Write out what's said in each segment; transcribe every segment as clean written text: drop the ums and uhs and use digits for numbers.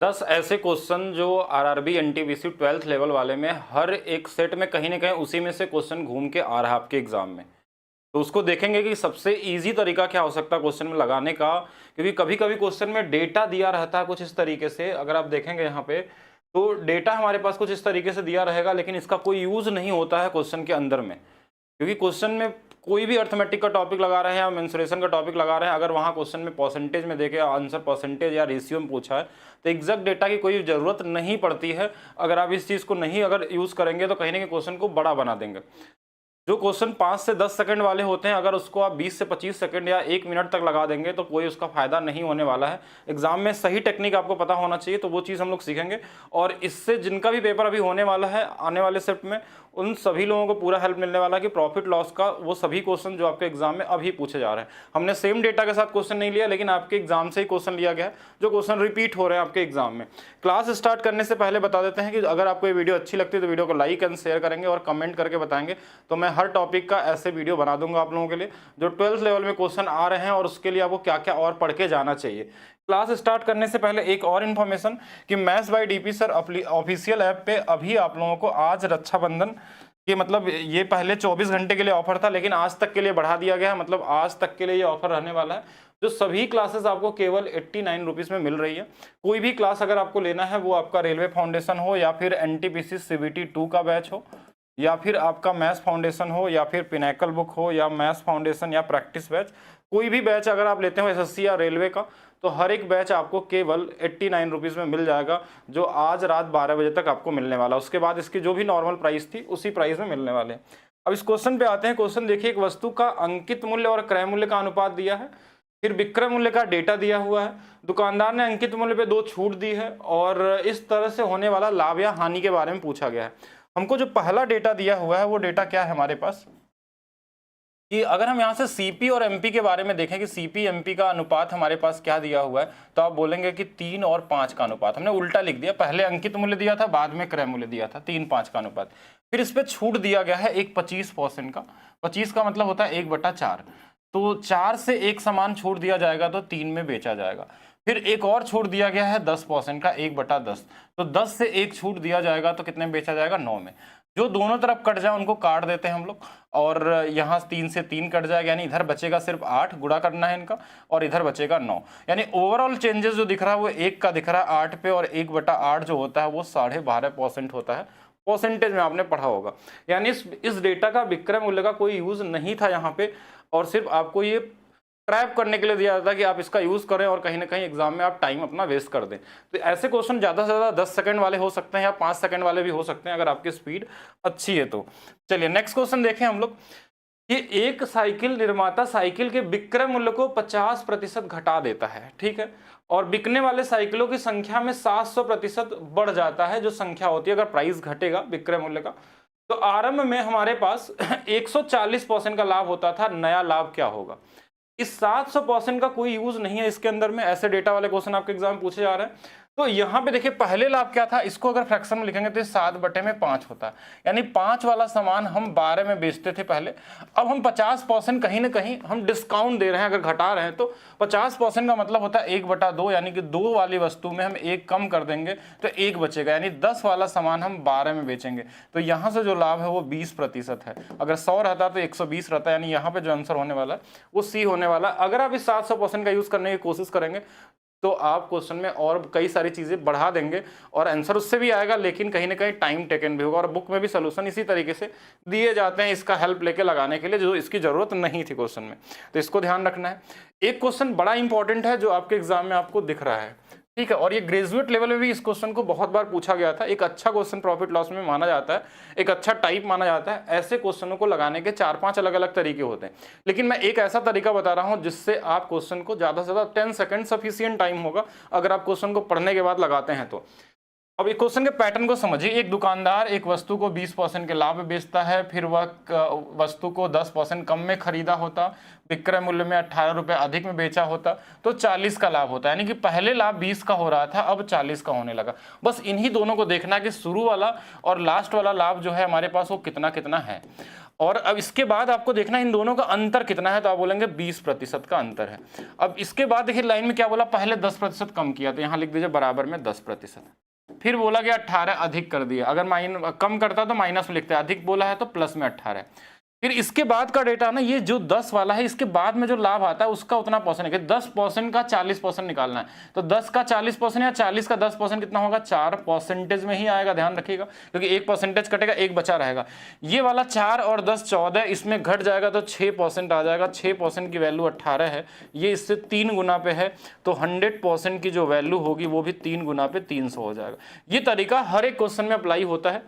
10 ऐसे क्वेश्चन जो RRB NTPC 12th level वाले में हर एक सेट में कहीं ना कहीं उसी में से क्वेश्चन घूम के आ रहा है आपके एग्जाम में। तो उसको देखेंगे कि सबसे इजी तरीका क्या हो सकता है क्वेश्चन में लगाने का, क्योंकि कभी कभी क्वेश्चन में डेटा दिया रहता है कुछ इस तरीके से। अगर आप देखेंगे यहाँ पे तो डेटा हमारे पास कुछ इस तरीके से दिया रहेगा, लेकिन इसका कोई यूज नहीं होता है क्वेश्चन के अंदर में, क्योंकि क्वेश्चन में कोई भी अर्थमेटिक का टॉपिक लगा रहे हैं या मेंसुरेशन का टॉपिक लगा रहे हैं, अगर वहाँ क्वेश्चन में परसेंटेज में देखे आंसर परसेंटेज या रेशियो में पूछा है तो एग्जैक्ट डेटा की कोई ज़रूरत नहीं पड़ती है। अगर आप इस चीज़ को नहीं अगर यूज़ करेंगे तो कहीं ना कहीं क्वेश्चन को बड़ा बना देंगे। जो क्वेश्चन 5 से 10 सेकंड वाले होते हैं, अगर उसको आप 20 से 25 सेकंड या 1 मिनट तक लगा देंगे तो कोई उसका फायदा नहीं होने वाला है। एग्जाम में सही टेक्निक आपको पता होना चाहिए, तो वो चीज़ हम लोग सीखेंगे। और इससे जिनका भी पेपर अभी होने वाला है आने वाले शिफ्ट में, उन सभी लोगों को पूरा हेल्प मिलने वाला है कि प्रॉफिट लॉस का वो सभी क्वेश्चन जो आपके एग्जाम में अभी पूछे जा रहे हैं, हमने सेम डेटा के साथ क्वेश्चन नहीं लिया, लेकिन आपके एग्जाम से ही क्वेश्चन लिया गया है, जो क्वेश्चन रिपीट हो रहे हैं आपके एग्जाम में। क्लास स्टार्ट करने से पहले बता देते हैं कि अगर आपको ये वीडियो अच्छी लगती है तो वीडियो को लाइक एंड शेयर करेंगे और कमेंट करके बताएंगे, तो मैं हर टॉपिक का ऐसे वीडियो बना दूंगा आप लोगों के लिए जो 12th लेवल में क्वेश्चन आ रहे हैं और उसके लिए आपको क्या क्या और पढ़ के जाना चाहिए। क्लास स्टार्ट करने से पहले एक और इन्फॉर्मेशन कि maths by DP sir official app पे अभी आप लोगों को आज रक्षाबंधन कि मतलब ये पहले 24 घंटे के लिए ऑफर था, लेकिन आज तक के लिए बढ़ा दिया गया है। मतलब आज तक के लिए ये ऑफर रहने वाला है, जो सभी क्लासेस आपको केवल 89 रुपीज़ में मिल रही है। कोई भी क्लास अगर आपको लेना है, वो आपका रेलवे फाउंडेशन हो या फिर एनटीपीसी सीबीटी 2 का बैच हो या फिर आपका मैथ्स फाउंडेशन हो या फिर पिनैकल बुक हो या मैथ्स फाउंडेशन या प्रैक्टिस बैच, कोई भी बैच अगर आप लेते हो एसएससी या रेलवे का, तो हर एक बैच आपको केवल 89 रुपीज़ में मिल जाएगा, जो आज रात 12 बजे तक आपको मिलने वाला। उसके बाद इसकी जो भी नॉर्मल प्राइस थी उसी प्राइस में मिलने वाले हैं। अब इस क्वेश्चन पे आते हैं। क्वेश्चन देखिए, एक वस्तु का अंकित मूल्य और क्रय मूल्य का अनुपात दिया है, फिर विक्रय मूल्य का डेटा दिया हुआ है, दुकानदार ने अंकित मूल्य पे 2 छूट दी है और इस तरह से होने वाला लाभ या हानि के बारे में पूछा गया है। हमको जो पहला डेटा दिया हुआ है वो डेटा क्या है हमारे पास, कि अगर हम यहाँ से सीपी और एमपी के बारे में देखें कि सीपी एमपी का अनुपात हमारे पास क्या दिया हुआ है, तो आप बोलेंगे कि 3 और 5 का अनुपात। हमने उल्टा लिख दिया, पहले अंकित मूल्य दिया था, बाद में क्रय मूल्य दिया था, 3-5 का अनुपात। फिर इस पर छूट दिया गया है एक 25% का। 25 का मतलब होता है 1/4, तो 4 से एक समान छूट दिया जाएगा तो 3 में बेचा जाएगा। फिर एक और छूट दिया गया है 10% का, 1/10, तो 10 से एक छूट दिया जाएगा तो कितने में बेचा जाएगा, 9 में। जो दोनों तरफ कट जाए उनको काट देते हैं हम लोग, और यहाँ 3 से 3 कट जाएगा, यानी इधर बचेगा सिर्फ 8, गुणा करना है इनका, और इधर बचेगा 9। यानी ओवरऑल चेंजेस जो दिख रहा है वो 1 का दिख रहा है 8 पे, और 1/8 जो होता है वो 12.5% होता है। परसेंटेज में आपने पढ़ा होगा। यानी इस डेटा का विक्रय मूल्य का कोई यूज नहीं था यहाँ पे, और सिर्फ आपको ये ट्रैप करने के लिए दिया जाता है कि आप इसका यूज करें और कहीं ना कहीं एग्जाम में आप टाइम अपना वेस्ट कर दें। तो ऐसे क्वेश्चन ज्यादा से ज्यादा 10 सेकंड वाले हो सकते हैं या 5 सेकंड वाले भी हो सकते हैं, अगर आपकी स्पीड अच्छी है तो। चलिए नेक्स्ट क्वेश्चन देखें हम लोग। कि एक साइकिल निर्माता साइकिल के विक्रय मूल्य को 50% घटा देता है, ठीक है, और बिकने वाले साइकिलों की संख्या में 700% बढ़ जाता है, जो संख्या होती है अगर प्राइस घटेगा विक्रय मूल्य का। तो आरंभ में हमारे पास 140% का लाभ होता था, नया लाभ क्या होगा। इस 700% का कोई यूज नहीं है इसके अंदर में, ऐसे डेटा वाले क्वेश्चन आपके एग्जाम में पूछे जा रहे हैं। तो यहाँ पे देखिए पहले लाभ क्या था, इसको अगर फ्रैक्शन में लिखेंगे तो 7/5 होता है, यानी 5 वाला सामान हम 12 में बेचते थे पहले। अब हम 50% कहीं ना कहीं हम डिस्काउंट दे रहे हैं, अगर घटा रहे हैं तो 50% का मतलब होता है 1/2, यानी कि 2 वाली वस्तु में हम 1 कम कर देंगे तो 1 बचेगा, यानी 10 वाला सामान हम 12 में बेचेंगे। तो यहाँ से जो लाभ है वो 20% है। अगर 100 रहता तो 120 रहता, यानी यहाँ पे जो आंसर होने वाला है वो सी होने वाला। अगर आप इस 700% का यूज करने की कोशिश करेंगे तो आप क्वेश्चन में और कई सारी चीजें बढ़ा देंगे और आंसर उससे भी आएगा, लेकिन कहीं ना कहीं टाइम टेकन भी होगा। और बुक में भी सोल्यूशन इसी तरीके से दिए जाते हैं इसका हेल्प लेके लगाने के लिए, जो इसकी जरूरत नहीं थी क्वेश्चन में, तो इसको ध्यान रखना है। एक क्वेश्चन बड़ा इंपॉर्टेंट है जो आपके एग्जाम में आपको दिख रहा है, ठीक है, और ये ग्रेजुएट लेवल में भी इस क्वेश्चन को बहुत बार पूछा गया था। एक अच्छा क्वेश्चन प्रॉफिट लॉस में माना जाता है, एक अच्छा टाइप माना जाता है। ऐसे क्वेश्चनों को लगाने के 4-5 अलग अलग तरीके होते हैं, लेकिन मैं एक ऐसा तरीका बता रहा हूं जिससे आप क्वेश्चन को ज्यादा से ज्यादा 10 सेकंड सफिशिएंट टाइम होगा अगर आप क्वेश्चन को पढ़ने के बाद लगाते हैं तो। अब एक क्वेश्चन के पैटर्न को समझिए। एक दुकानदार एक वस्तु को 20% के लाभ में बेचता है, फिर वह वस्तु को 10% कम में खरीदा होता, विक्रय मूल्य में 18 रुपये अधिक में बेचा होता, तो 40 का लाभ होता है। यानी कि पहले लाभ 20 का हो रहा था, अब 40 का होने लगा। बस इन्हीं दोनों को देखना कि शुरू वाला और लास्ट वाला लाभ जो है हमारे पास वो कितना कितना है। और अब इसके बाद आपको देखना इन दोनों का अंतर कितना है, तो आप बोलेंगे 20% का अंतर है। अब इसके बाद देखिए लाइन में क्या बोला, पहले 10% कम किया तो यहाँ लिख दीजिए बराबर में 10%। फिर बोला गया 18 अधिक कर दिया, अगर कम करता तो माइनस में लिखते हैं, अधिक बोला है तो प्लस में 18। फिर इसके बाद का डेटा ना, ये जो 10 वाला है इसके बाद में जो लाभ आता है उसका उतना परसेंट है, 10% का 40% निकालना है। तो 10 का 40% या 40 का 10% कितना होगा, 4% में ही आएगा, ध्यान रखिएगा, क्योंकि 1% कटेगा, 1 बचा रहेगा। ये वाला 4 और 10 14, इसमें घट जाएगा तो 6% आ जाएगा। 6% की वैल्यू 18 है, ये इससे 3 गुना पे है, तो 100% की जो वैल्यू होगी वो भी 3 गुना पे 300 हो जाएगा। ये तरीका हर एक क्वेश्चन में अप्लाई होता है।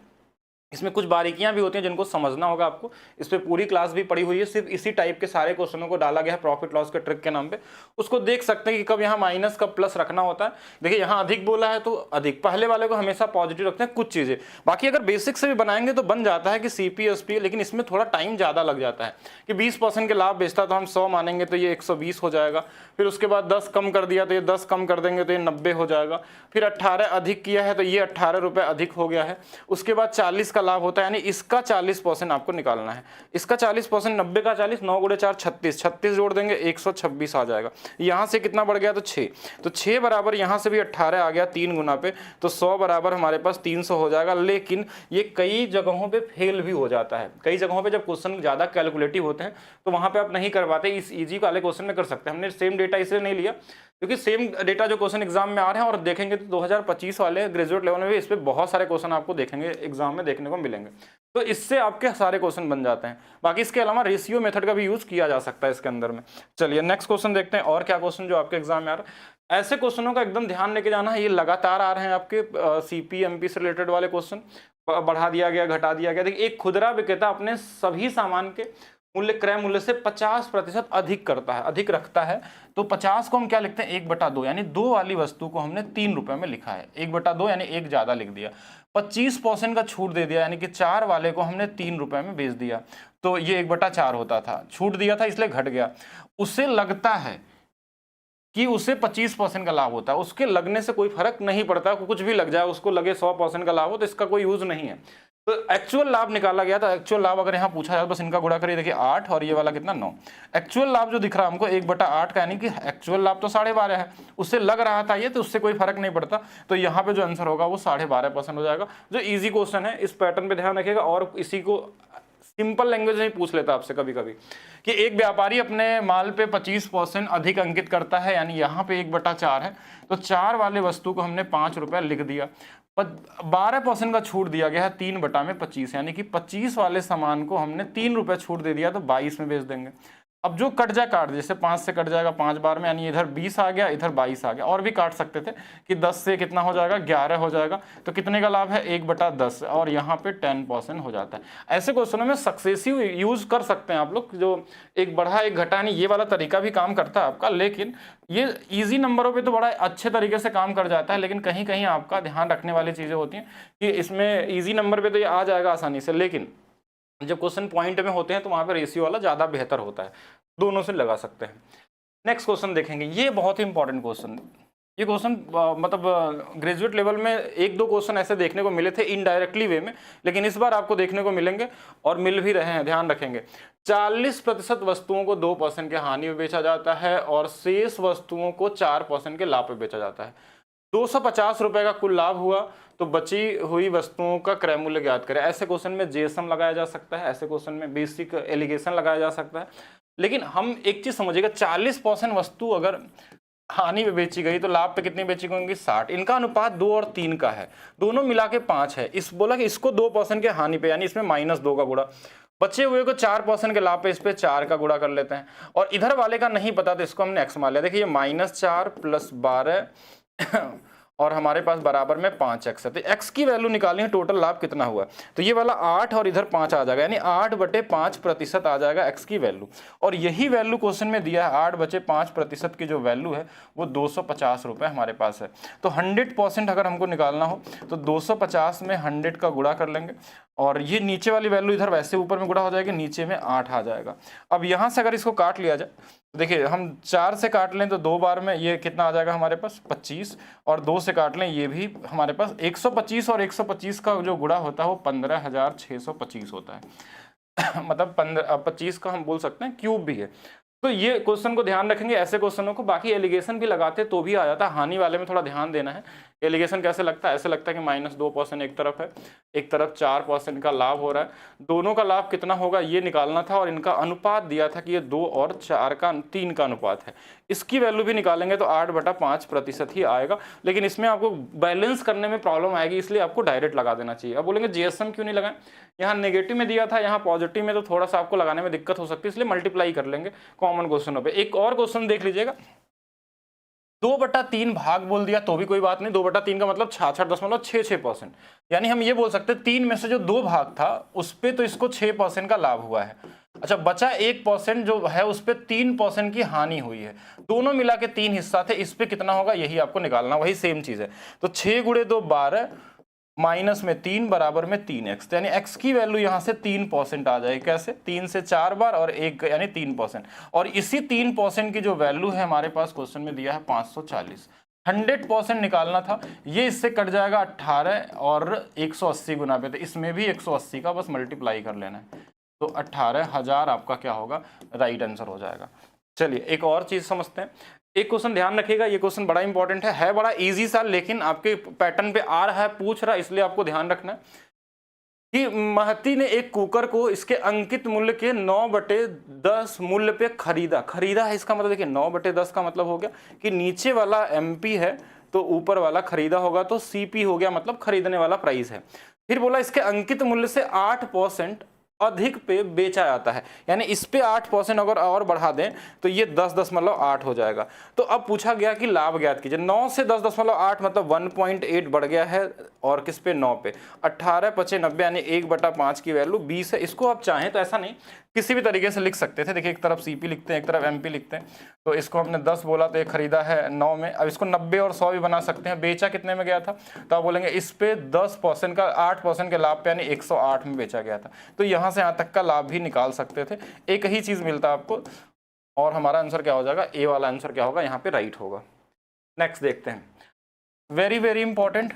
इसमें कुछ बारीकियां भी होती हैं जिनको समझना होगा आपको, इस पर पूरी क्लास भी पड़ी हुई है, सिर्फ इसी टाइप के सारे क्वेश्चनों को डाला गया है प्रॉफिट लॉस के ट्रिक के नाम पे। उसको देख सकते हैं कि कब यहाँ माइनस कब प्लस रखना होता है। देखिए यहाँ अधिक बोला है तो अधिक, पहले वाले को हमेशा पॉजिटिव रखते हैं कुछ चीजें, बाकी अगर बेसिक से भी बनाएंगे तो बन जाता है कि CP/SP, लेकिन इसमें थोड़ा टाइम ज्यादा लग जाता है कि 20% के लाभ बेचता तो हम 100 मानेंगे तो ये 120 हो जाएगा, फिर उसके बाद 10 कम कर दिया तो ये 10 कम कर देंगे तो ये 90 हो जाएगा, फिर 18 अधिक किया है तो ये 18 रुपये अधिक हो गया है, उसके बाद 40 का लाभ होता है, यानी इसका 40% आपको निकालना है। इसका 40%, 90 का 40, 9 गुणे 4 36, 36 जोड़ देंगे 126 आ जाएगा। यहाँ से कितना बढ़ गया, तो 6, तो 6 बराबर यहाँ से भी 18 आ गया 3 गुना पे, तो 100 बराबर हमारे पास 300 हो जाएगा। लेकिन ये कई जगहों पे फेल भी हो जाता है, कई जगहों पे जब क्वेश्चन ज़्यादा कैलकुलेटिव होते हैं तो वहाँ पे आप नहीं कर पाते, इस ईजी वाले क्वेश्चन में कर सकते हैं। हमने सेम डेटा इसलिए नहीं लिया क्योंकि सेम डेटा जो क्वेश्चन एग्जाम में आ रहे हैं और देखेंगे तो 2025 वाले ग्रेजुएट लेवल में भी इस पर बहुत सारे क्वेश्चन आपको देखेंगे एग्जाम में देखने को मिलेंगे, तो इससे आपके सारे क्वेश्चन बन जाते हैं। बाकी इसके अलावा रेशियो मेथड का भी यूज किया जा सकता है इसके अंदर में। चलिए नेक्स्ट क्वेश्चन देखते हैं, और क्या क्वेश्चन जो आपके एग्जाम में आ रहा है। ऐसे क्वेश्चनों का एकदम ध्यान लेके जाना है, ये लगातार आ रहे हैं आपके CP/MP से रिलेटेड वाले क्वेश्चन, बढ़ा दिया गया घटा दिया गया। देखिए एक खुदरा विक्रेता अपने सभी सामान के मूल्य क्रय मूल्य से 50% अधिक करता है, अधिक रखता है, तो 50 को हम क्या लिखते हैं, 1/2, यानी 2 वाली वस्तु को हमने 3 रुपए में लिखा है, 1/2 यानी 1 ज्यादा लिख दिया। 25% का छूट दे दिया, यानी कि 4 वाले को हमने 3 रुपए में बेच दिया, तो ये 1/4 होता था, छूट दिया था इसलिए घट गया। उससे लगता है कि उसे 25% का लाभ होता है, उसके लगने से कोई फर्क नहीं पड़ता, कुछ भी लग जाए, उसको लगे 100% का लाभ हो तो इसका कोई यूज नहीं है। तो एक्चुअल लाभ निकाला गया था, एक्चुअल लाभ अगर यहाँ पूछा जाए, बस इनका गुणा करिए, देखिए 8 और ये वाला कितना 9। एक्चुअल लाभ जो दिख रहा है हमको 1/8 का, यानी कि एक्चुअल लाभ तो 12.5 है, उससे लग रहा था ये, तो उससे कोई फर्क नहीं पड़ता, तो यहाँ पे जो आंसर होगा वो 12.5% हो जाएगा। जो इजी क्वेश्चन है, इस पैटर्न पे ध्यान रखिएगा। और इसी को सिंपल लैंग्वेज में पूछ लेता आपसे कभी कभी कि एक व्यापारी अपने माल पे 25% अधिक अंकित करता है, यानी यहाँ पे 1/4 है, तो 4 वाले वस्तु को हमने 5 रुपये लिख दिया, 12% का छूट दिया गया है 3/25, यानी कि 25 वाले सामान को हमने 3 रुपये छूट दे दिया तो 22 में बेच देंगे। अब जो कट जाए काट, जैसे 5 से कट जाएगा 5 बार में, यानी इधर 20 आ गया, इधर 22 आ गया, और भी काट सकते थे कि 10 से कितना हो जाएगा, 11 हो जाएगा, तो कितने का लाभ है, 1/10, और यहाँ पे 10% हो जाता है। ऐसे क्वेश्चनों में सक्सेसिव यूज कर सकते हैं आप लोग, जो एक बढ़ा एक घटा, यानी ये वाला तरीका भी काम करता है आपका, लेकिन ये ईजी नंबरों पे तो बड़ा अच्छे तरीके से काम कर जाता है, लेकिन कहीं कहीं आपका ध्यान रखने वाली चीज़ें होती हैं कि इसमें ईजी नंबर पे तो ये आ जाएगा आसानी से, लेकिन जब क्वेश्चन पॉइंट में होते हैं तो वहाँ पे रेशियो वाला ज़्यादा बेहतर होता है, दोनों से लगा सकते हैं। नेक्स्ट क्वेश्चन देखेंगे, ये बहुत ही इंपॉर्टेंट क्वेश्चन। ये क्वेश्चन मतलब ग्रेजुएट लेवल में 1-2 क्वेश्चन ऐसे देखने को मिले थे इनडायरेक्टली वे में, लेकिन इस बार आपको देखने को मिलेंगे और मिल भी रहे हैं, ध्यान रखेंगे। 40% वस्तुओं को 2% के हानि में बेचा जाता है और शेष वस्तुओं को 4% के लाभ पे बेचा जाता है। 250 रुपए का कुल लाभ हुआ, तो बची हुई वस्तुओं का क्रय मूल्य ज्ञात करें। ऐसे क्वेश्चन में जेसम लगाया जा सकता है, ऐसे क्वेश्चन में बेसिक एलिगेशन लगाया जा सकता है, लेकिन हम एक चीज समझिएगा, 40% वस्तु अगर हानि में बेची गई तो लाभ पे कितनी बेची होंगी, 60। इनका अनुपात 2 और 3 का है, दोनों मिला के 5 है। इस बोला कि इसको 2% के हानि पे, यानी इसमें -2 का गुणा, बचे हुए को 4% के लाभ पे इस पे 4 का गुणा कर लेते हैं, और इधर वाले का नहीं पता तो इसको हमने x मान लिया। देखिए -4 + 12 और हमारे पास बराबर में 5x है, तो x की वैल्यू निकालनी है, टोटल लाभ कितना हुआ, तो ये वाला 8 और इधर 5 आ जाएगा, यानी 8/5% आ जाएगा x की वैल्यू। और यही वैल्यू क्वेश्चन में दिया है, 8/5% की जो वैल्यू है वो 250 रुपये हमारे पास है। तो 100% अगर हमको निकालना हो तो 250 में 100 का गुणा कर लेंगे, और ये नीचे वाली वैल्यू इधर वैसे ऊपर में गुणा हो जाएगी, नीचे में 8 आ जाएगा। अब यहाँ से अगर इसको काट लिया जाए, देखिए हम 4 से काट लें तो 2 बार में ये कितना आ जाएगा हमारे पास 25, और 2 से काट लें ये भी हमारे पास 125, और 125 का जो गुणा होता है वो 15,625 होता है। मतलब 25 का हम बोल सकते हैं क्यूब भी है। तो ये क्वेश्चन को ध्यान रखेंगे, ऐसे क्वेश्चनों को। बाकी एलिगेशन भी लगाते तो भी आ जाता, हानि वाले में थोड़ा ध्यान देना है। एलिगेशन कैसे लगता है, ऐसे लगता है कि -2% एक तरफ है, एक तरफ 4% का लाभ हो रहा है, दोनों का लाभ कितना होगा ये निकालना था, और इनका अनुपात दिया था कि ये 2 और 4 का 3 का अनुपात है। इसकी वैल्यू भी निकालेंगे तो 8/5% ही आएगा, लेकिन इसमें आपको बैलेंस करने में प्रॉब्लम आएगी, इसलिए आपको डायरेक्ट लगा देना चाहिए। अब बोलेंगे जीएसएम क्यों नहीं लगाएं, यहाँ नेगेटिव में दिया था, यहाँ पॉजिटिव में, तो थोड़ा सा आपको लगाने में दिक्कत हो सकती है, इसलिए मल्टीप्लाई कर लेंगे कॉमन क्वेश्चनों पे। एक और क्वेश्चन देख लीजिएगा, 2/3 भाग बोल दिया तो भी कोई बात नहीं, 2/3 का मतलब 66.66%, यानी हम ये बोल सकते हैं 3 में से जो 2 भाग था उस पे तो इसको 6% का लाभ हुआ है। अच्छा, बचा 1% जो है उस पे 3% की हानि हुई है। दोनों मिला के 3 हिस्सा थे, इस पे कितना होगा यही आपको निकालना, वही सेम चीज है। तो 6 × 2 12, माइनस में 3 बराबर में 3x, यानी x की वैल्यू यहां से 3% आ जाएगी। कैसे, 3 से 4 बार और 1 यानी 3%, और इसी 3% की जो वैल्यू है हमारे पास क्वेश्चन में दिया है 540। 100% निकालना था, ये इससे कट जाएगा 18 और 180 गुना पे, तो इसमें भी 180 का बस मल्टीप्लाई कर लेना है, तो 18,000 आपका क्या होगा, राइट आंसर हो जाएगा। चलिए एक और चीज समझते हैं। एक क्वेश्चन ध्यान रखिएगा, ये क्वेश्चन बड़ा इंपॉर्टेंट है बड़ा इजी सा, लेकिन आपके पैटर्न पे आ रहा है, पूछ रहा है, इसलिए आपको ध्यान रखना है कि महती ने एक कुकर को इसके अंकित मूल्य के 9/10 मूल्य पे खरीदा है। इसका मतलब देखिए 9/10 का मतलब हो गया कि नीचे वाला MP है तो ऊपर वाला खरीदा होगा, तो CP हो गया, मतलब खरीदने वाला प्राइस है। फिर बोला इसके अंकित मूल्य से 8% अधिक पे बेचा जाता है, यानी इस पे 8% अगर और बढ़ा दें तो ये 10.8 हो जाएगा। तो अब पूछा गया कि लाभ ज्ञात कीजिए। 9 से 10.8 मतलब 1.8 बढ़ गया है, और किस पे, 9 पे। 18×5 यानी 1/5 की वैल्यू 20 है। इसको आप चाहें तो ऐसा नहीं, किसी भी तरीके से लिख सकते थे। देखिए एक तरफ CP लिखते हैं, एक तरफ MP लिखते हैं, तो इसको हमने 10 बोला तो ये खरीदा है 9 में। अब इसको 90 और 100 भी बना सकते हैं। बेचा कितने में गया था, तो आप बोलेंगे इस पे 10% का 8% के लाभ पे, यानी 108 में बेचा गया था। तो यहाँ से यहाँ तक का लाभ भी निकाल सकते थे। एक ही चीज मिलता आपको, और हमारा आंसर क्या हो जाएगा, ए वाला आंसर क्या होगा, यहाँ पे राइट होगा। नेक्स्ट देखते हैं, very very important.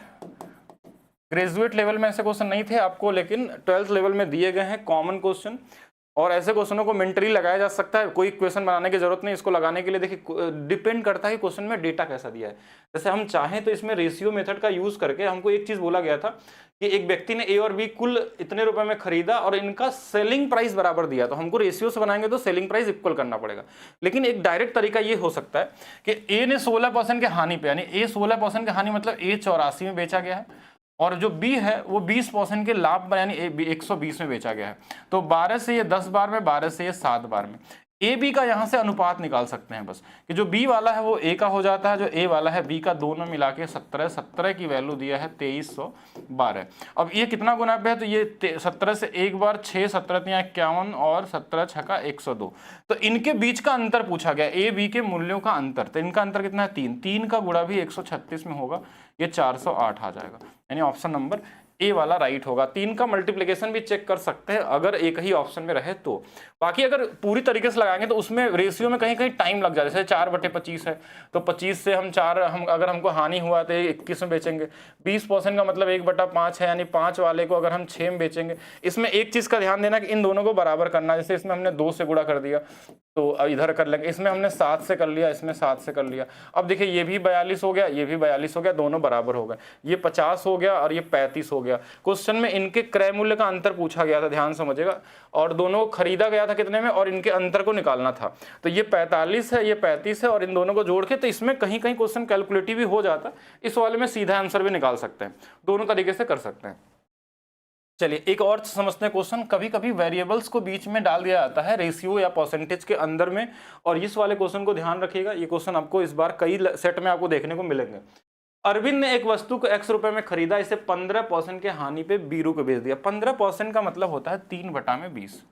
Graduate level में ऐसे क्वेश्चन नहीं थे आपको, लेकिन 12th लेवल में दिए गए हैं कॉमन क्वेश्चन, और ऐसे क्वेश्चनों को मेंटली लगाया जा सकता है, कोई क्वेश्चन बनाने की जरूरत नहीं इसको लगाने के लिए। देखिए डिपेंड करता है क्वेश्चन में डेटा कैसा दिया है। जैसे हम चाहें तो इसमें रेशियो मेथड का यूज करके, हमको एक चीज बोला गया था कि एक व्यक्ति ने A और B कुल इतने रुपए में खरीदा और इनका सेलिंग प्राइस बराबर दिया, तो हमको रेशियो से बनाएंगे तो सेलिंग प्राइस इक्वल करना पड़ेगा। लेकिन एक डायरेक्ट तरीका ये हो सकता है कि A ने 16% के हानि पे, यानी A 16% के हानि मतलब A 84 में बेचा गया है, और जो B है वो 20% के लाभ पर, यानी 120 में बेचा गया है। तो 12 से ये 10 बार में, 12 से ये 7 बार में। AB का यहाँ से अनुपात निकाल सकते हैं बस, कि जो B वाला है वो A का हो जाता है, जो A वाला है B का, दोनों मिला के 17 की वैल्यू दिया है 2312। अब ये कितना गुना पे है, तो ये 17 से एक बार 6, 17 51 और 17 छक्का 102। तो इनके बीच का अंतर पूछा गया, A B के मूल्यों का अंतर। तो इनका अंतर कितना है, 3 का गुणा भी 136 में होगा, ये 408 आ जाएगा, यानी ऑप्शन नंबर ए वाला राइट होगा। 3 का मल्टीप्लिकेशन भी चेक कर सकते हैं अगर एक ही ऑप्शन में रहे तो। बाकी अगर पूरी तरीके से लगाएंगे तो उसमें रेशियो में कहीं कहीं टाइम लग जाए। जैसे 4/25 है तो 25 से हम 4, अगर हमको हानि हुआ तो 21 में बेचेंगे। 20% का मतलब 1/5 है, यानी 5 वाले को अगर हम 6 में बेचेंगे। इसमें एक चीज का ध्यान देना कि इन दोनों को बराबर करना। जैसे इसमें हमने 2 से गुणा कर दिया तो इधर कर लेंगे, इसमें हमने 7 से कर लिया, इसमें 7 से कर लिया। अब देखिए ये भी 42 हो गया, ये भी 42 हो गया, दोनों बराबर हो गए। ये 50 हो गया और ये 35 हो गया। क्वेश्चन में इनके क्रय मूल्य का अंतर पूछा गया था, ध्यान समझिएगा, और दोनों खरीदा गया था कितने में, और इनके अंतर को निकालना था। तो ये 45 है, ये 35 है, और इन दोनों को जोड़ के, तो इसमें कहीं कहीं क्वेश्चन कैलकुलेटिव भी हो जाता है। इस वाले में सीधा आंसर भी निकाल सकते हैं, दोनों तरीके से कर सकते हैं। चलिए एक और समझते हैं क्वेश्चन। कभी कभी वेरिएबल्स को बीच में डाल दिया जाता है रेशियो या परसेंटेज के अंदर में, और इस वाले क्वेश्चन को ध्यान रखिएगा। ये क्वेश्चन आपको इस बार कई सेट में आपको देखने को मिलेंगे। अरविंद ने एक वस्तु को X रुपए में खरीदा, इसे 15% के हानि पे बीरू को बेच दिया। 15% का मतलब होता है 3/20।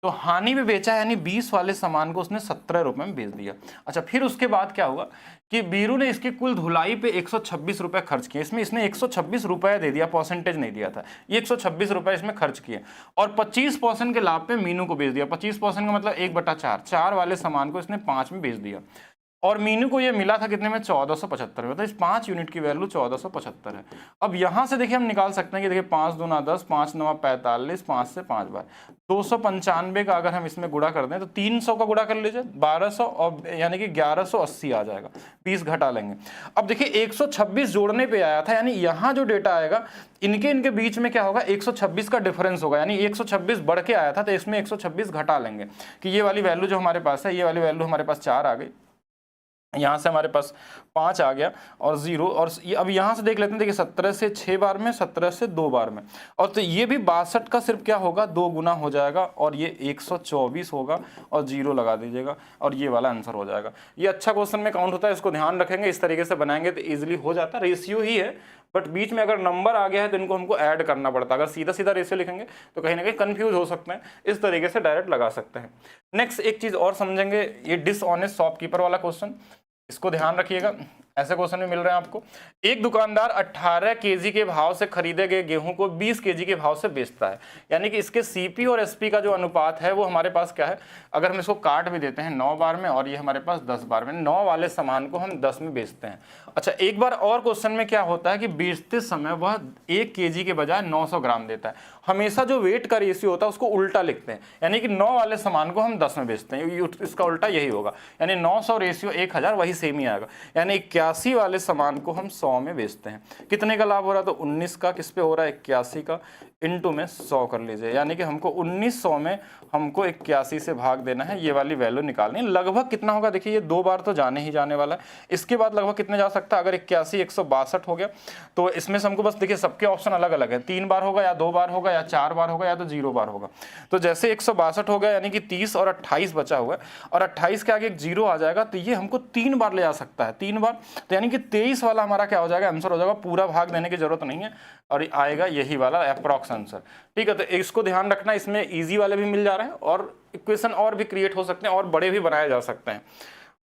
तो हानि में बेचा, यानी 20 वाले सामान को उसने 17 रुपए में बेच दिया। अच्छा, फिर उसके बाद क्या हुआ कि बीरू ने इसकी कुल धुलाई पे 126 रुपए खर्च किए। इसमें इसने 126 रुपए दे दिया, परसेंटेज नहीं दिया था। ये 126 रुपए इसमें खर्च किए, और 25% के लाभ पे मीनू को बेच दिया। 25% का मतलब 1/4, 4 वाले सामान को इसने 5 में बेच दिया। और मीनू को ये मिला था कितने में, 1475 में। तो इस 5 यूनिट की वैल्यू 1475 है। अब यहाँ से देखिए हम निकाल सकते हैं कि देखिए 5 दूना 10, 5 9 45, 5 से 5 बार 295 का अगर हम इसमें गुणा कर दें तो 300 का गुणा कर लीजिए 1200, और यानी कि 1180 आ जाएगा, 20 घटा लेंगे। अब देखिए 126 जोड़ने पे आया था, यानी यहाँ जो डेटा आएगा इनके बीच में क्या होगा, 126 का डिफरेंस होगा, यानी 126 बढ़ के आया था तो इसमें 126 घटा लेंगे कि ये वाली वैल्यू जो हमारे पास है, ये वाली वैल्यू हमारे पास 4 आ गई, यहाँ से हमारे पास 5 आ गया और 0, और अब यहाँ से देख लेते हैं, देखिए 17 से 6 बार में, 17 से 2 बार में, और तो ये भी 62 का सिर्फ क्या होगा, 2 गुना हो जाएगा, और ये 124 होगा, और 0 लगा दीजिएगा, और ये वाला आंसर हो जाएगा। ये अच्छा क्वेश्चन में काउंट होता है, इसको ध्यान रखेंगे, इस तरीके से बनाएंगे तो ईजिली हो जाता है। रेशियो ही है, बट बीच में अगर नंबर आ गया है तो इनको हमको ऐड करना पड़ता है। अगर सीधा सीधा रेशियो लिखेंगे तो कहीं ना कहीं कंफ्यूज हो सकते हैं, इस तरीके से डायरेक्ट लगा सकते हैं। नेक्स्ट एक चीज़ और समझेंगे, ये डिसऑनेस्ट शॉपकीपर वाला क्वेश्चन, इसको ध्यान रखिएगा, ऐसे क्वेश्चन भी मिल रहे हैं आपको। एक दुकानदार 18 केजी के भाव से खरीदे गए गेहूं को 20 केजी के भाव से बेचता है, यानी कि इसके सीपी और एसपी का जो अनुपात है वो हमारे पास क्या है, अगर हम इसको काट भी देते हैं 9 बार में और ये हमारे पास 10 बार में, 9 वाले सामान को हम 10 में बेचते हैं। अच्छा, एक बार और क्वेश्चन में क्या होता है कि बेचते समय वह 1 केजी के बजाय 900 ग्राम देता है। हमेशा जो वेट का रेशियो होता है उसको उल्टा लिखते हैं, यानी कि 9 वाले सामान को हम 10 में बेचते हैं, इसका उल्टा यही होगा, यानी 900 रेशियो 1000 वही सेम ही आएगा, यानी 81 वाले सामान को हम 100 में बेचते हैं। कितने का लाभ हो रहा है, तो 19 का, किस पे हो रहा है, 81 का, इनटू में 100 कर लीजिए, यानी कि हमको 1900 में हमको 81 से भाग देना है, ये वाली वैल्यू निकालनी है। लगभग कितना होगा, देखिए ये 2 बार तो जाने ही जाने वाला है, इसके बाद लगभग कितने जा सकता है, अगर 81 162 हो गया तो इसमें से हमको बस देखिए सबके ऑप्शन अलग अलग है, 3 बार होगा या 2 बार होगा या 4 बार होगा या तो 0 बार होगा। तो जैसे 162 हो गया, यानी कि 30 और 28 बचा हुआ है, और 28 के आगे एक 0 आ जाएगा, तो ये हमको 3 बार ले जा सकता है, 3 बार, तो यानी कि 23 वाला हमारा क्या हो जाएगा, आंसर हो जाएगा। पूरा भाग देने की जरूरत नहीं है और आएगा यही वाला अप्रॉक्स आंसर। ठीक है, तो इसको ध्यान रखना, इसमें इजी वाले भी मिल जा रहे हैं और इक्वेशन और भी क्रिएट हो सकते हैं और बड़े भी बनाए जा सकते हैं।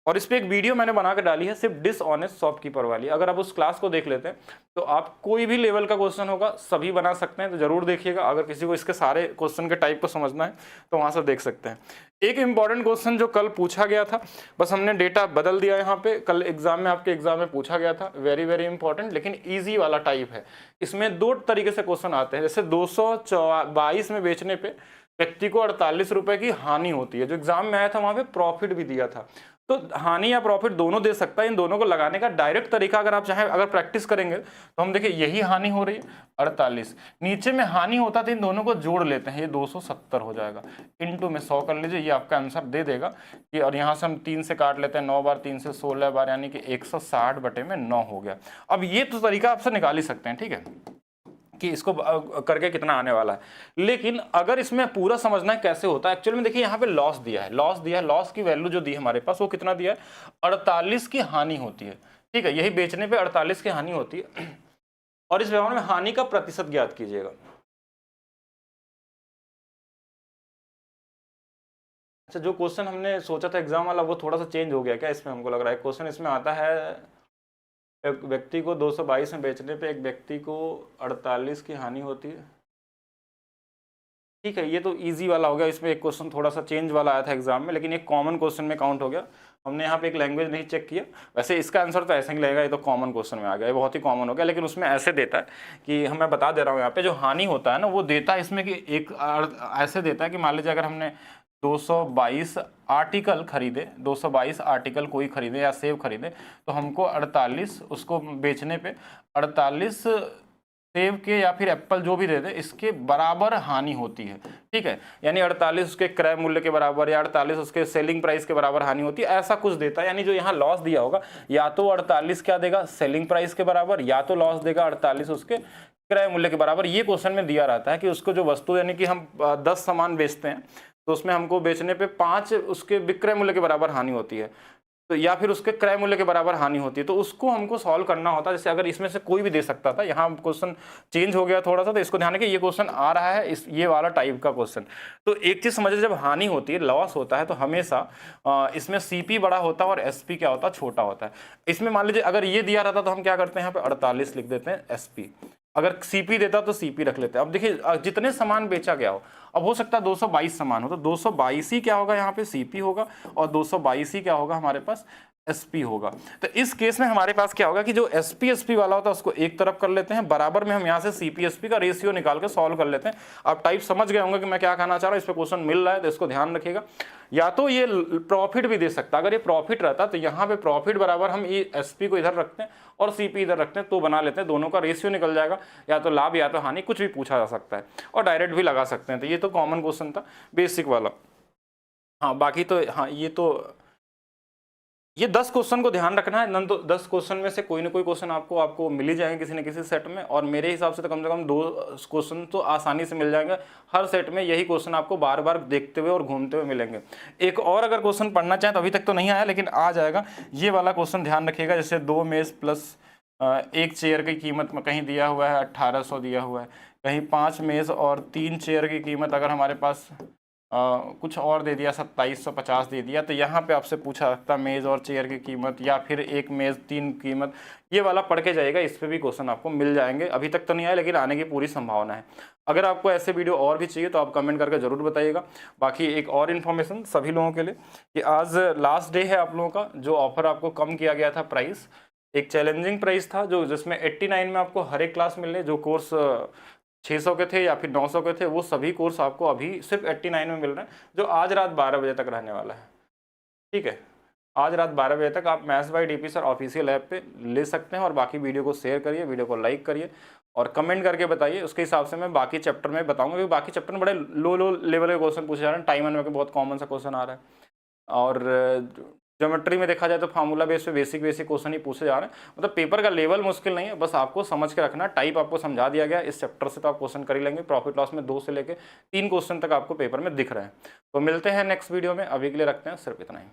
और इस पे एक वीडियो मैंने बना के डाली है सिर्फ डिसऑनेस्ट शॉपकीपर वाली, अगर आप उस क्लास को देख लेते हैं तो आप कोई भी लेवल का क्वेश्चन होगा सभी बना सकते हैं, तो जरूर देखिएगा। अगर किसी को इसके सारे क्वेश्चन के टाइप को समझना है तो वहां से देख सकते हैं। एक इंपॉर्टेंट क्वेश्चन जो कल पूछा गया था, बस हमने डेटा बदल दिया यहाँ पे, कल एग्जाम में आपके एग्जाम में पूछा गया था, वेरी वेरी इंपॉर्टेंट, लेकिन ईजी वाला टाइप है। इसमें 2 तरीके से क्वेश्चन आते हैं, जैसे 222 में बेचने पे व्यक्ति को 48 रुपए की हानि होती है, जो एग्जाम में आया था वहां पे प्रॉफिट भी दिया था, तो हानि या प्रॉफिट दोनों दे सकता है। इन दोनों को लगाने का डायरेक्ट तरीका अगर आप चाहें, अगर प्रैक्टिस करेंगे तो हम देखिए यही हानि हो रही है 48, नीचे में हानि होता तो इन दोनों को जोड़ लेते हैं, ये 270 हो जाएगा, इनटू में 100 कर लीजिए, ये आपका आंसर दे देगा कि, और यहाँ से हम 3 से काट लेते हैं, 9 बार 3 से 16 बार, यानी कि 160 बटे में 9 हो गया। अब ये तो तरीका आपसे निकाल ही सकते हैं, ठीक है, कि इसको करके कितना आने वाला है। लेकिन अगर इसमें पूरा समझना है कैसे होता है, एक्चुअली में देखिए यहाँ पे लॉस दिया है, लॉस की वैल्यू जो दी है हमारे पास वो कितना दिया है, 48 की हानि होती है। ठीक है, यही बेचने पे 48 की हानि होती है, और इस व्यवहार में हानि का प्रतिशत ज्ञात कीजिएगा। अच्छा, जो क्वेश्चन हमने सोचा था एग्जाम वाला वो थोड़ा सा चेंज हो गया क्या इसमें, हमको लग रहा है क्वेश्चन इसमें आता है, एक व्यक्ति को 222 में बेचने पे एक व्यक्ति को 48 की हानि होती है। ठीक है, ये तो इजी वाला हो गया, इसमें एक क्वेश्चन थोड़ा सा चेंज वाला आया था एग्जाम में, लेकिन एक कॉमन क्वेश्चन में काउंट हो गया। हमने यहाँ पे एक लैंग्वेज नहीं चेक किया, वैसे इसका आंसर तो ऐसे ही लगेगा, ये तो कॉमन क्वेश्चन में आ गया, ये बहुत ही कॉमन हो गया, लेकिन उसमें ऐसे देता है कि मैं बता दे रहा हूँ यहाँ पे, जो हानि होता है ना वो देता है इसमें कि एक ऐसे देता है कि मान लीजिए अगर हमने 222 आर्टिकल खरीदे, 222 आर्टिकल कोई खरीदे या सेब खरीदे, तो हमको 48 उसको बेचने पे 48 सेब के या फिर एप्पल जो भी दे दे इसके बराबर हानि होती है। ठीक है, यानी 48 उसके क्रय मूल्य के बराबर या 48 उसके सेलिंग प्राइस के बराबर हानि होती है, ऐसा कुछ देता है। यानी जो यहाँ लॉस दिया होगा या तो 48 क्या देगा, सेलिंग प्राइस के बराबर, या तो लॉस देगा 48 उसके क्रय मूल्य के बराबर। ये क्वेश्चन में दिया रहता है कि उसको जो वस्तु, यानी कि हम 10 सामान बेचते हैं तो उसमें हमको बेचने पे 5 उसके विक्रय मूल्य के बराबर हानि होती है, तो या फिर उसके क्रय मूल्य के बराबर हानि होती है, तो उसको हमको सॉल्व करना होता है। जैसे अगर इसमें से कोई भी दे सकता था, यहाँ क्वेश्चन चेंज हो गया थोड़ा सा, तो इसको ध्यान रखिए, ये क्वेश्चन आ रहा है ये वाला टाइप का क्वेश्चन। तो एक चीज समझिए, जब हानि होती है, लॉस होता है, तो हमेशा इसमें सीपी बड़ा होता है और एसपी क्या होता है, छोटा होता है। इसमें मान लीजिए अगर ये दिया रहता तो हम क्या करते हैं, यहाँ पे 48 लिख देते हैं एसपी, अगर सीपी देता तो सीपी रख लेते हैं। अब देखिए जितने सामान बेचा गया हो, अब हो सकता है 222 सामान हो, तो 222 ही क्या होगा यहाँ पे सीपी होगा, और 222 ही क्या होगा हमारे पास SP होगा। तो इस केस में हमारे पास क्या होगा कि जो SP वाला होता है उसको एक तरफ कर लेते हैं, बराबर में हम यहाँ से CP/SP का रेशियो निकाल के सॉल्व कर लेते हैं। आप टाइप समझ गए होंगे कि मैं क्या कहना चाह रहा हूँ, इस पे क्वेश्चन मिल रहा है तो इसको ध्यान रखिएगा। या तो ये प्रॉफिट भी दे सकता, अगर ये प्रॉफिट रहता तो यहाँ पे प्रॉफिट बराबर हम ये SP को इधर रखते हैं और CP इधर रखते हैं, तो बना लेते हैं, दोनों का रेशियो निकल जाएगा, या तो लाभ या तो हानि, कुछ भी पूछा जा सकता है, और डायरेक्ट भी लगा सकते हैं। तो ये तो कॉमन क्वेश्चन था, बेसिक वाला। हाँ बाकी तो हाँ ये 10 क्वेश्चन को ध्यान रखना है, नन तो 10 क्वेश्चन में से कोई ना कोई क्वेश्चन आपको मिल ही जाएंगे किसी न किसी सेट में, और मेरे हिसाब से तो कम 2 क्वेश्चन तो आसानी से मिल जाएंगे हर सेट में। यही क्वेश्चन आपको बार बार देखते हुए और घूमते हुए मिलेंगे। एक और अगर क्वेश्चन पढ़ना चाहें तो अभी तक तो नहीं आया, लेकिन आ जाएगा। ये वाला क्वेश्चन ध्यान रखिएगा, जैसे 2 मेज प्लस 1 चेयर की कीमत में कहीं दिया हुआ है 1800 दिया हुआ है, कहीं 5 मेज और 3 चेयर की कीमत अगर हमारे पास कुछ और दे दिया 2750 दे दिया, तो यहाँ पे आपसे पूछा सकता मेज़ और चेयर की कीमत, या फिर 1 मेज़ 3 कीमत। ये वाला पढ़ के जाएगा, इस पे भी क्वेश्चन आपको मिल जाएंगे। अभी तक तो नहीं आया, लेकिन आने की पूरी संभावना है। अगर आपको ऐसे वीडियो और भी चाहिए तो आप कमेंट करके ज़रूर बताइएगा। बाकी एक और इन्फॉर्मेशन सभी लोगों के लिए कि आज लास्ट डे है आप लोगों का, जो ऑफर आपको कम किया गया था प्राइस, एक चैलेंजिंग प्राइस था जिसमें 89 में आपको हर एक क्लास मिलने, जो कोर्स 600 के थे या फिर 900 के थे, वो सभी कोर्स आपको अभी सिर्फ 89 में मिल रहे हैं, जो आज रात 12 बजे तक रहने वाला है। ठीक है, आज रात 12 बजे तक आप maths by DP sir official app पे ले सकते हैं। और बाकी वीडियो को शेयर करिए, वीडियो को लाइक करिए और कमेंट करके बताइए, उसके हिसाब से मैं बाकी चैप्टर में बताऊंगा, क्योंकि बाकी चैप्टर में बड़े लो लेवल के क्वेश्चन पूछे जा रहे हैं। टाइम एंड में बहुत कॉमन सा क्वेश्चन आ रहा है, और ज्योमेट्री में देखा जाए तो फार्मूला बेस पे बेसिक क्वेश्चन ही पूछे जा रहे हैं। मतलब पेपर का लेवल मुश्किल नहीं है, बस आपको समझ के रखना। टाइप आपको समझा दिया गया, इस चैप्टर से तो आप क्वेश्चन कर ही लेंगे। प्रॉफिट लॉस में 2 से लेके 3 क्वेश्चन तक आपको पेपर में दिख रहे हैं। तो मिलते हैं नेक्स्ट वीडियो में, अभी के लिए रखते हैं सिर्फ इतना ही।